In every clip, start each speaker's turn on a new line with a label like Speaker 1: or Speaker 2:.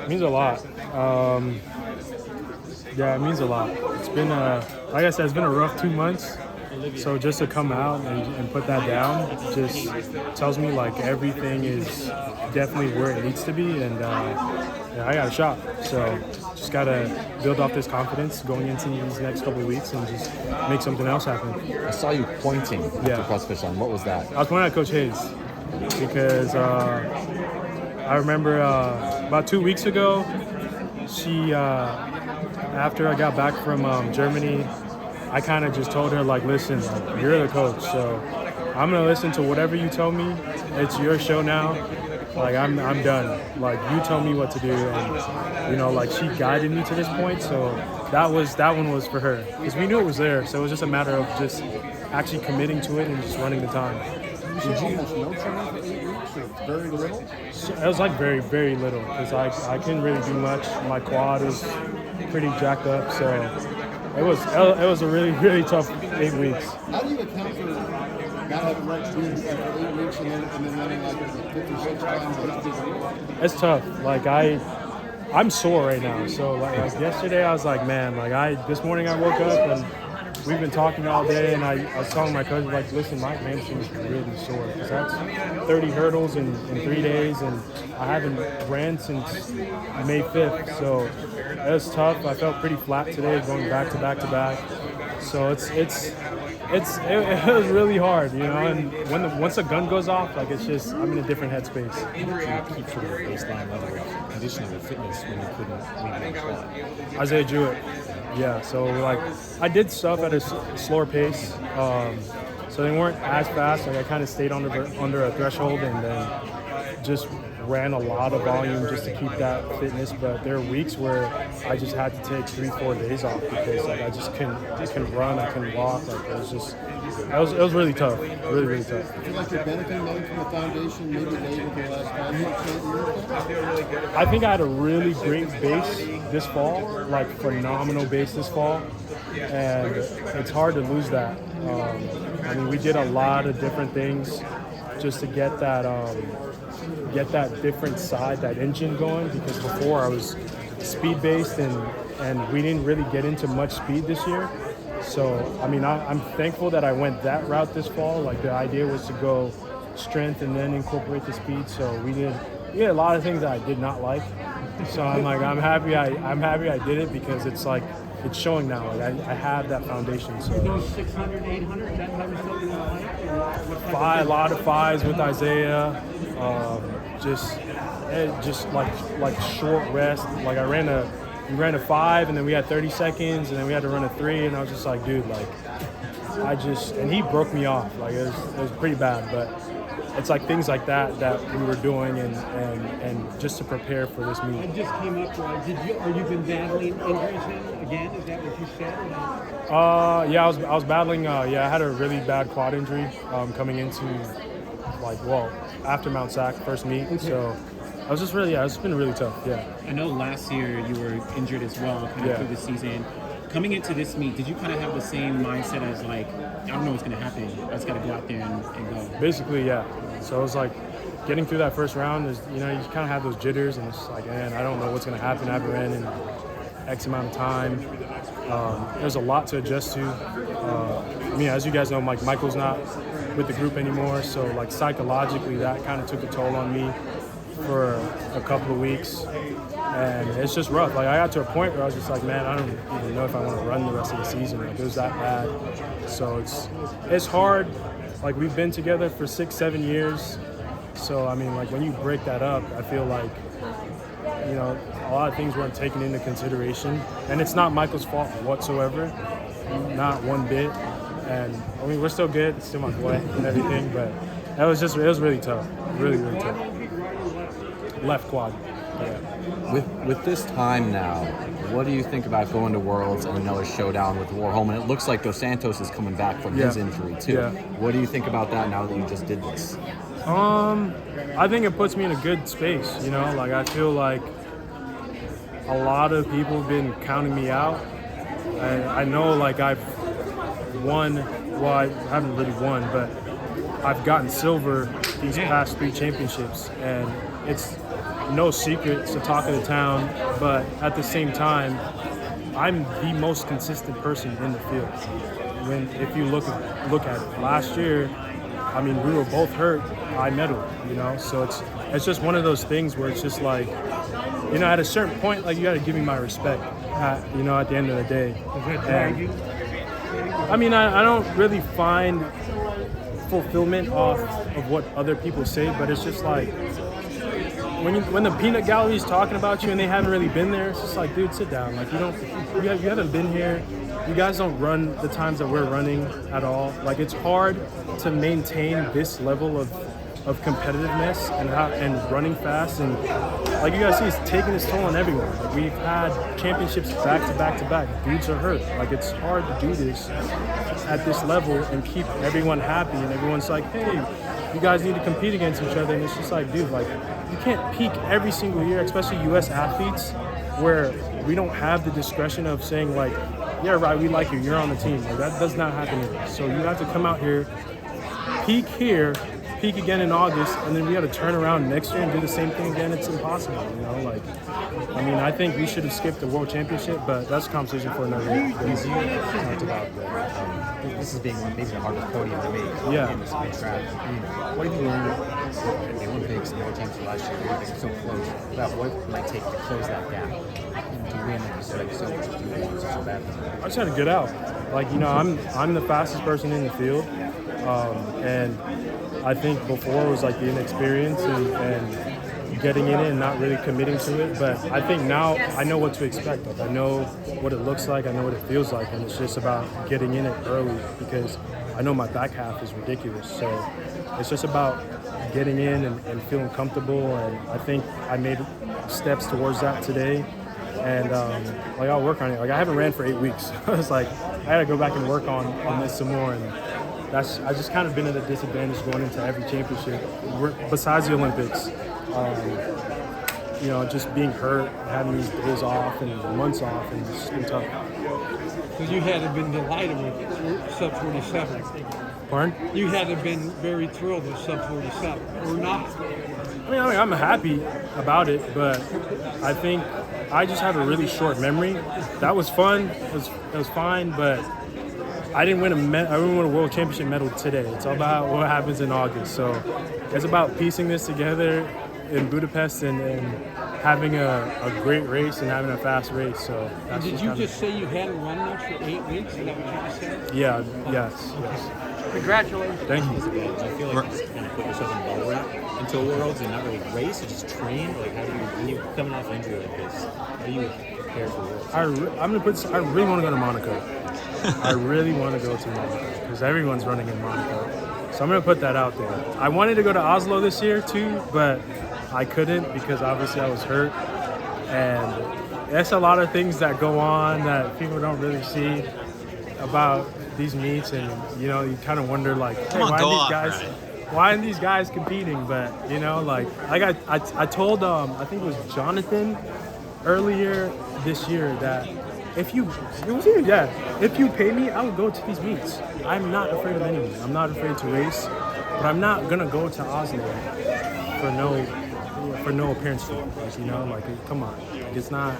Speaker 1: Means a lot. Yeah, it means a lot. It's been like I said, it's been a rough 2 months. So just to come out and put that down just tells me like everything is definitely where it needs to be, and yeah, I got a shot. So just gotta build off this confidence going into these next couple of weeks and just make something else happen.
Speaker 2: I saw you pointing at the crossfit line. What was that?
Speaker 1: I was pointing at Coach Hayes because I remember about 2 weeks ago, she after I got back from Germany, I kind of just told her, like, listen, you're the coach, so I'm going to listen to whatever you tell me. It's your show now. Like, I'm done. Like, you tell me what to do. And, you know, like, she guided me to this point, so that one was for her. Because we knew it was there, so it was just a matter of just actually committing to it and just running the time.
Speaker 3: Did you almost no training for 8 weeks or very little?
Speaker 1: It was like very, very little because I couldn't really do much. My quad was pretty jacked up, so it was a really, really tough 8 weeks.
Speaker 3: How do you account for not having reps doing for 8 weeks and then running like 56 times?
Speaker 1: It's tough. Like I'm sore right now. So like yesterday I was like, man, like this morning I woke up and we've been talking all day, and I was telling my coach, like, listen, my hamstring is really sore because that's 30 hurdles in 3 days, and I haven't ran since May 5th, so it was tough. I felt pretty flat today, going back to back to back. So it was really hard, you know. And once the gun goes off, like it's just I'm in a different headspace.
Speaker 2: How did you keep sort of a baseline level of conditioning or fitness when you couldn't leave the squat?
Speaker 1: Isaiah Jewett. Yeah, so like I did stuff at a slower pace, so they weren't as fast. Like I kind of stayed under a threshold and then just ran a lot of volume just to keep that fitness. But there are weeks where I just had to take 3-4 days off because like I couldn't run, I couldn't walk. Like it was really tough, really tough.
Speaker 3: Do you feel like you're benefiting maybe from the foundation, maybe laid over the last 5 years?
Speaker 1: I think I had a really great base this fall, like phenomenal base this fall, and it's hard to lose that. I mean, we did a lot of different things just to get that different side, that engine going, because before I was speed based and we didn't really get into much speed this year. So, I mean, I'm thankful that I went that route this fall. Like the idea was to go strength and then incorporate the speed. So we had a lot of things that I did not like. So I'm happy I did it because it's like, it's showing now. Like I have that foundation. So
Speaker 4: those 600, 800, that type of stuff you like?
Speaker 1: A lot of fives with Isaiah. Just like short rest. Like we ran a 5 and then we had 30 seconds and then we had to run a 3 and I was just like, dude, like and he broke me off. Like it was pretty bad, but it's like things like that we were doing and just to prepare for this meet.
Speaker 4: It just came up. Are you been battling injuries then again? Is that what you said?
Speaker 1: Yeah, I was battling. I had a really bad quad injury coming into after Mount Sac first meet. Okay. So I was just really it's been really tough. Yeah.
Speaker 5: I know last year you were injured as well, kind of through the season. Coming into this meet, did you kind of have the same mindset as like, I don't know what's going to happen. I just got to go out there and go?
Speaker 1: Basically, yeah. So it was like getting through that first round is, you know, you kind of have those jitters and it's like, man, I don't know what's going to happen. I haven't ran in X amount of time. There's a lot to adjust to. I mean, as you guys know, Michael's not with the group anymore. So like psychologically, that kind of took a toll on me for a couple of weeks. And it's just rough. Like I got to a point where I was just like, man, I don't even know if I want to run the rest of the season. Like it was that bad. So it's hard. Like we've been together for 6-7 years. So I mean, like when you break that up, I feel like, you know, a lot of things weren't taken into consideration. And it's not Michael's fault whatsoever, not one bit. And I mean, we're still good. It's still my boy and everything. But it was really tough. Really, really tough. Left quad. Yeah.
Speaker 2: With this time now, what do you think about going to Worlds and another showdown with Warholm? And it looks like Dos Santos is coming back from his injury too. Yeah. What do you think about that now that you just did this?
Speaker 1: I think it puts me in a good space, you know? Like I feel like a lot of people have been counting me out. I know like I've won, well I haven't really won, but I've gotten silver these past 3 championships, and no secret. It's the talk of the town. But at the same time, I'm the most consistent person in the field. If you look at it, last year, I mean, we were both hurt. I medaled, so it's just one of those things where it's just like, at a certain point, like, you got to give me my respect, at the end of the day. And, I mean, I don't really find fulfillment off of what other people say, but it's just like, when the peanut gallery is talking about you and they haven't really been there, it's just like, dude, sit down. Like, you haven't been here. You guys don't run the times that we're running at all. Like, it's hard to maintain this level of competitiveness and running fast, and like you guys see, it's taking its toll on everyone. Like, we've had championships back to back to back. Dudes are hurt. Like, it's hard to do this at this level and keep everyone happy, and everyone's like, hey, you guys need to compete against each other, and it's just like, dude, like, you can't peak every single year, especially U.S. athletes, where we don't have the discretion of saying, like, yeah, right, we like you, you're on the team. Like, that does not happen here. So you have to come out here, peak again in August, and then we got to turn around next year and do the same thing again. It's impossible, Like, I mean, I think we should have skipped the World Championship, but that's a conversation for another day.
Speaker 6: You talked about this is being maybe the hardest podium to make.
Speaker 1: Yeah.
Speaker 6: In this big track. What have you learned at the Olympics and the World Championships last year? The Olympics so close. About what it might take to close that gap and to win so bad.
Speaker 1: I just had to get out. Like, I'm the fastest person in the field, and I think before it was like the inexperience and getting in it and not really committing to it. But I think now I know what to expect. Like, I know what it looks like. I know what it feels like. And it's just about getting in it early, because I know my back half is ridiculous. So it's just about getting in and feeling comfortable. And I think I made steps towards that today. And like, I'll work on it. Like, I haven't ran for 8 weeks. It's like, I got to go back and work on this some more. And I just kind of been at a disadvantage going into every championship, besides the Olympics. Just being hurt, having these days off and months off, and it's been tough.
Speaker 4: So you had to have been delighted with sub 47.
Speaker 1: Pardon?
Speaker 4: You had to have been very thrilled with sub 47, or not?
Speaker 1: I mean, I'm happy about it, but I think I just have a really short memory. That was fun. It was fine, but I didn't win a World Championship medal today. It's all about what happens in August. So it's about piecing this together in Budapest and having a great race and having a fast race. So that's
Speaker 4: did you just say you hadn't run much for 8 weeks? Is that what you just said?
Speaker 1: Yeah. Yes.
Speaker 4: Congratulations.
Speaker 1: Thank you.
Speaker 6: Do you feel like you just kind of put yourself in bubble wrap until Worlds and not really race, or just train? Or like, how do you, when you're coming off injury like this, how do you prepare for Worlds?
Speaker 1: I really want to go to Monaco. I really want to go to Monaco because everyone's running in Monaco. So I'm going to put that out there. I wanted to go to Oslo this year too, but I couldn't because obviously I was hurt. And there's a lot of things that go on that people don't really see about these meets, and you kind of wonder, like, hey, why aren't these guys competing? But I told I think it was Jonathan earlier this year that if you pay me, I will go to these meets. I'm not afraid of anyone. I'm not afraid to race, but I'm not gonna go to Oslo for no appearance fee. Like, come on, like, it's not.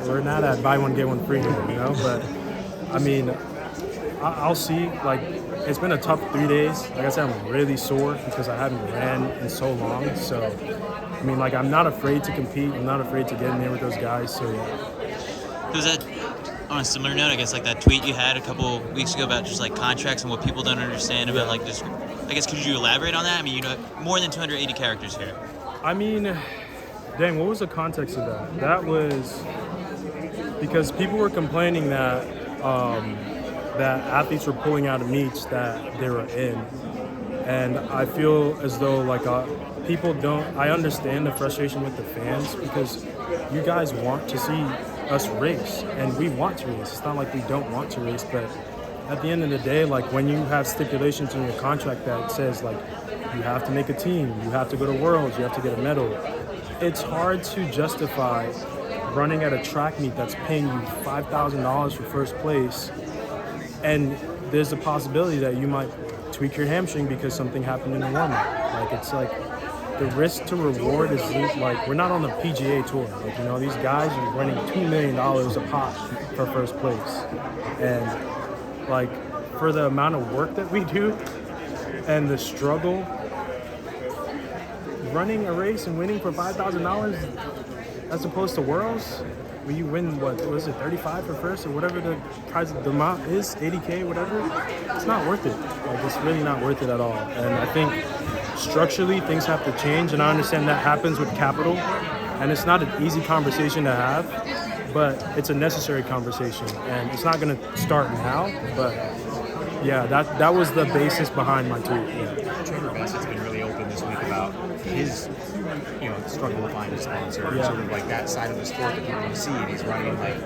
Speaker 1: We're not at buy one get one free here, But I mean, I'll see. Like, it's been a tough 3 days. Like I said, I'm really sore because I haven't ran in so long. So, I mean, like, I'm not afraid to compete. I'm not afraid to get in there with those guys. So, yeah.
Speaker 7: Was that, on a similar note, I guess, like that tweet you had a couple weeks ago about just like contracts and what people don't understand about like just, I guess, could you elaborate on that? I mean, more than 280 characters here. I
Speaker 1: mean, dang, what was the context of that? That was because people were complaining that that athletes were pulling out of meets that they were in. And I feel as though, like, people don't, I understand the frustration with the fans because you guys want to see us race, and we want to race. It's not like we don't want to race, but at the end of the day, like, when you have stipulations in your contract that says, like, you have to make a team, you have to go to Worlds, you have to get a medal, it's hard to justify running at a track meet that's paying you $5,000 for first place, and there's a possibility that you might tweak your hamstring because something happened in the warm-up. Like, it's like, the risk to reward is like we're not on the PGA tour. Like, you know, these guys are winning $2 million a pop for first place, and like for the amount of work that we do and the struggle, running a race and winning for $5,000 as opposed to Worlds, where you win, what was it, 35 for first or whatever the prize, the amount is, 80K, whatever. It's not worth it. Like, it's really not worth it at all. And I think structurally things have to change, and I understand that happens with capital, and it's not an easy conversation to have, but it's a necessary conversation, and it's not going to start now, but yeah, that was the basis behind my tweet. Yeah.
Speaker 6: Trevor Bassett's been really open this week about his, struggle to find a sponsor, sort of like that side of the sport that people don't see, and he's running like,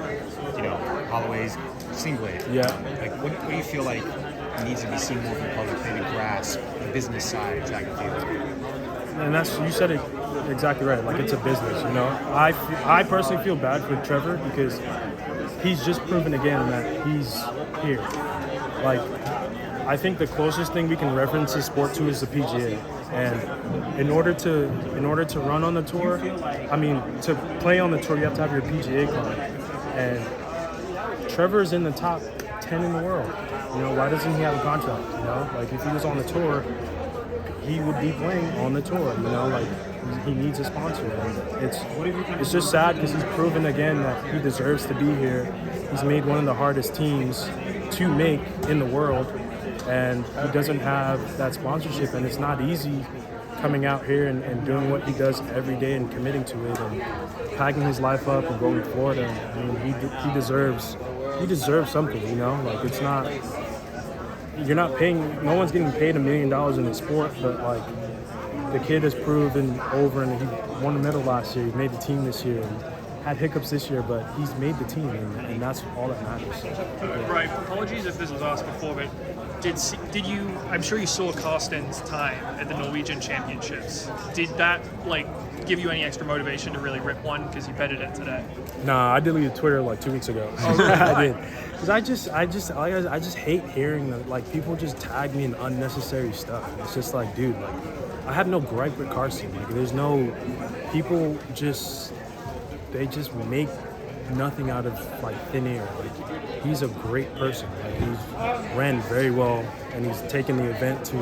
Speaker 6: Holloway's Singblade.
Speaker 1: Yeah.
Speaker 6: Like, what do you feel like needs to be seen more from the public, maybe grasp the business side of track and field?
Speaker 1: And you said it exactly right. Like, it's a business, I personally feel bad for Trevor because he's just proven again that he's here. Like, I think the closest thing we can reference his sport to is the PGA. And in order to run on the tour, to play on the tour, you have to have your PGA card. And Trevor's in the top 10 in the world. Why doesn't he have a contract? Like, if he was on the tour, he would be playing on the tour. Like, he needs a sponsor. And it's just sad because he's proven again that he deserves to be here. He's made one of the hardest teams to make in the world, and he doesn't have that sponsorship, and it's not easy coming out here and doing what he does every day and committing to it and packing his life up and going to Florida. He deserves something, like, it's not, you're not paying, no one's getting paid $1 million in the sport, but like, the kid has proven over, and he won a medal last year, he made the team this year, and had hiccups this year, but he's made the team, and that's all that matters.
Speaker 8: Right. Apologies if this was asked before, but did you? I'm sure you saw Karsten's time at the Norwegian Championships. Did that give you any extra motivation to really rip one because you betted it today?
Speaker 1: Nah, I deleted Twitter like 2 weeks ago.
Speaker 8: Oh, really?
Speaker 1: I did, because I just hate hearing that people just tag me in unnecessary stuff. It's just like, dude, I have no gripe with Karsten. There's no people they just make nothing out of thin air. He's a great person. He's ran very well, and he's taken the event to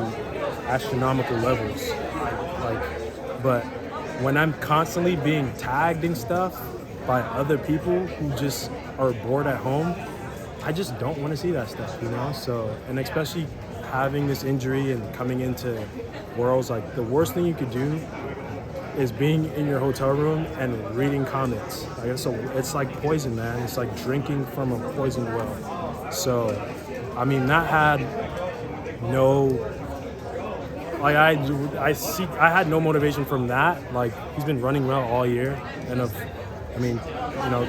Speaker 1: astronomical levels. But when I'm constantly being tagged and stuff by other people who just are bored at home, I just don't want to see that stuff, So, and especially having this injury and coming into Worlds, the worst thing you could do is being in your hotel room and reading comments. It's like poison, man. It's like drinking from a poisoned well. So, that had no, I had no motivation from that. He's been running well all year, and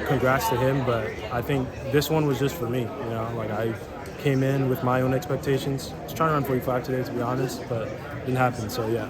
Speaker 1: congrats to him. But I think this one was just for me. I came in with my own expectations. I was trying to run 45 today, to be honest, but it didn't happen. So yeah.